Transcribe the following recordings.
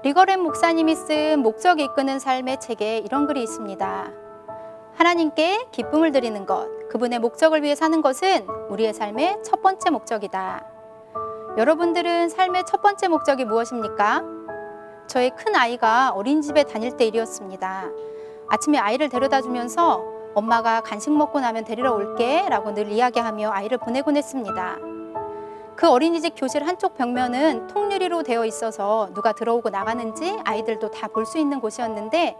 리거렌 목사님이 쓴 목적이 이끄는 삶의 책에 이런 글이 있습니다. 하나님께 기쁨을 드리는 것, 그분의 목적을 위해 사는 것은 우리의 삶의 첫 번째 목적이다. 여러분들은 삶의 첫 번째 목적이 무엇입니까? 저의 큰 아이가 어린이집에 다닐 때 일이었습니다. 아침에 아이를 데려다 주면서 엄마가 간식 먹고 나면 데리러 올게 라고 늘 이야기하며 아이를 보내곤 했습니다. 그 어린이집 교실 한쪽 벽면은 통유리로 되어 있어서 누가 들어오고 나가는지 아이들도 다 볼 수 있는 곳이었는데,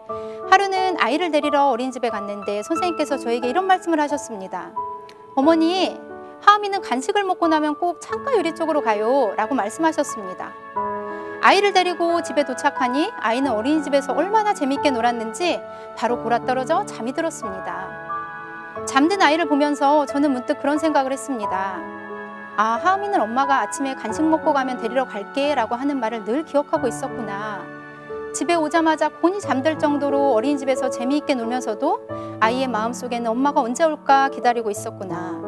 하루는 아이를 데리러 어린이집에 갔는데 선생님께서 저에게 이런 말씀을 하셨습니다. 어머니, 하은이는 간식을 먹고 나면 꼭 창가 유리 쪽으로 가요 라고 말씀하셨습니다. 아이를 데리고 집에 도착하니 아이는 어린이집에서 얼마나 재밌게 놀았는지 바로 골아떨어져 잠이 들었습니다. 잠든 아이를 보면서 저는 문득 그런 생각을 했습니다. 아, 하은이는 엄마가 아침에 간식 먹고 가면 데리러 갈게 라고 하는 말을 늘 기억하고 있었구나. 집에 오자마자 곤히 잠들 정도로 어린이집에서 재미있게 놀면서도 아이의 마음속에는 엄마가 언제 올까 기다리고 있었구나.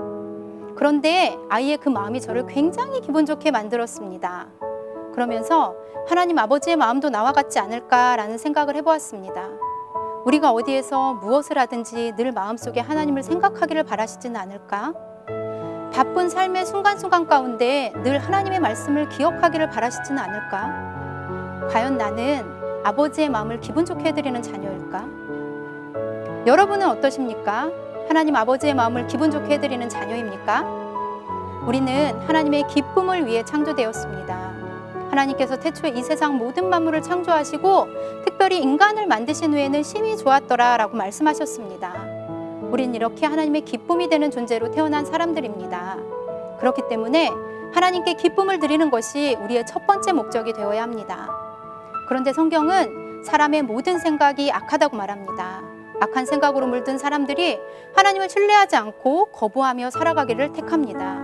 그런데 아이의 그 마음이 저를 굉장히 기분 좋게 만들었습니다. 그러면서 하나님 아버지의 마음도 나와 같지 않을까라는 생각을 해보았습니다. 우리가 어디에서 무엇을 하든지 늘 마음속에 하나님을 생각하기를 바라시지는 않을까? 바쁜 삶의 순간순간 가운데 늘 하나님의 말씀을 기억하기를 바라시지는 않을까? 과연 나는 아버지의 마음을 기분 좋게 해드리는 자녀일까? 여러분은 어떠십니까? 하나님 아버지의 마음을 기분 좋게 해드리는 자녀입니까? 우리는 하나님의 기쁨을 위해 창조되었습니다. 하나님께서 태초에 이 세상 모든 만물을 창조하시고 특별히 인간을 만드신 후에는 심히 좋았더라 라고 말씀하셨습니다. 우린 이렇게 하나님의 기쁨이 되는 존재로 태어난 사람들입니다. 그렇기 때문에 하나님께 기쁨을 드리는 것이 우리의 첫 번째 목적이 되어야 합니다. 그런데 성경은 사람의 모든 생각이 악하다고 말합니다. 악한 생각으로 물든 사람들이 하나님을 신뢰하지 않고 거부하며 살아가기를 택합니다.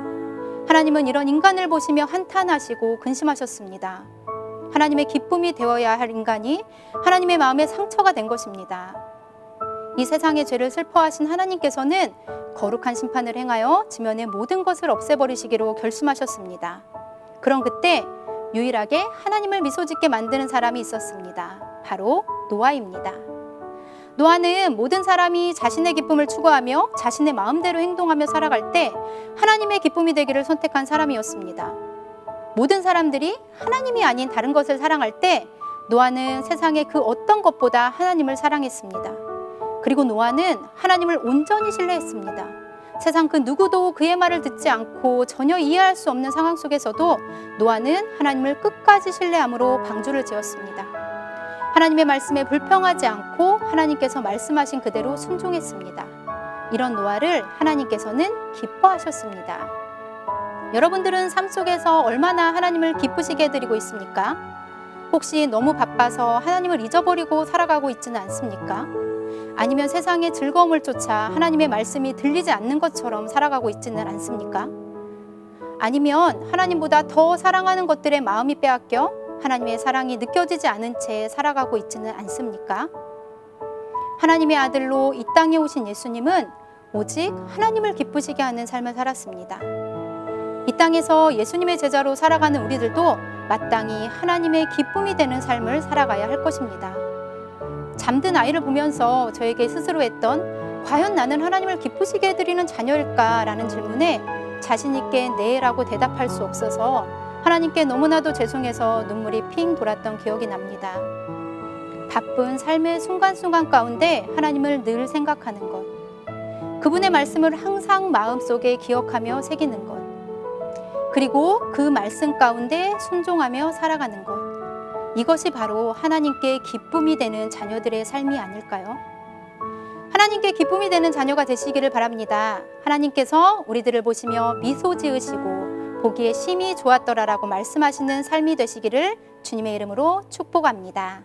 하나님은 이런 인간을 보시며 한탄하시고 근심하셨습니다. 하나님의 기쁨이 되어야 할 인간이 하나님의 마음에 상처가 된 것입니다. 이 세상의 죄를 슬퍼하신 하나님께서는 거룩한 심판을 행하여 지면의 모든 것을 없애버리시기로 결심하셨습니다. 그런 그때 유일하게 하나님을 미소짓게 만드는 사람이 있었습니다. 바로 노아입니다. 노아는 모든 사람이 자신의 기쁨을 추구하며 자신의 마음대로 행동하며 살아갈 때 하나님의 기쁨이 되기를 선택한 사람이었습니다. 모든 사람들이 하나님이 아닌 다른 것을 사랑할 때 노아는 세상의 그 어떤 것보다 하나님을 사랑했습니다. 그리고 노아는 하나님을 온전히 신뢰했습니다. 세상 그 누구도 그의 말을 듣지 않고 전혀 이해할 수 없는 상황 속에서도 노아는 하나님을 끝까지 신뢰함으로 방주를 지었습니다. 하나님의 말씀에 불평하지 않고 하나님께서 말씀하신 그대로 순종했습니다. 이런 노아를 하나님께서는 기뻐하셨습니다. 여러분들은 삶 속에서 얼마나 하나님을 기쁘시게 해드리고 있습니까? 혹시 너무 바빠서 하나님을 잊어버리고 살아가고 있지는 않습니까? 아니면 세상의 즐거움을 쫓아 하나님의 말씀이 들리지 않는 것처럼 살아가고 있지는 않습니까? 아니면 하나님보다 더 사랑하는 것들에 마음이 빼앗겨 하나님의 사랑이 느껴지지 않은 채 살아가고 있지는 않습니까? 하나님의 아들로 이 땅에 오신 예수님은 오직 하나님을 기쁘시게 하는 삶을 살았습니다. 이 땅에서 예수님의 제자로 살아가는 우리들도 마땅히 하나님의 기쁨이 되는 삶을 살아가야 할 것입니다. 잠든 아이를 보면서 저에게 스스로 했던 과연 나는 하나님을 기쁘시게 해드리는 자녀일까? 라는 질문에 자신 있게 네라고 대답할 수 없어서 하나님께 너무나도 죄송해서 눈물이 핑 돌았던 기억이 납니다. 바쁜 삶의 순간순간 가운데 하나님을 늘 생각하는 것, 그분의 말씀을 항상 마음속에 기억하며 새기는 것, 그리고 그 말씀 가운데 순종하며 살아가는 것, 이것이 바로 하나님께 기쁨이 되는 자녀들의 삶이 아닐까요? 하나님께 기쁨이 되는 자녀가 되시기를 바랍니다. 하나님께서 우리들을 보시며 미소 지으시고 보기에 심히 좋았더라라고 말씀하시는 삶이 되시기를 주님의 이름으로 축복합니다.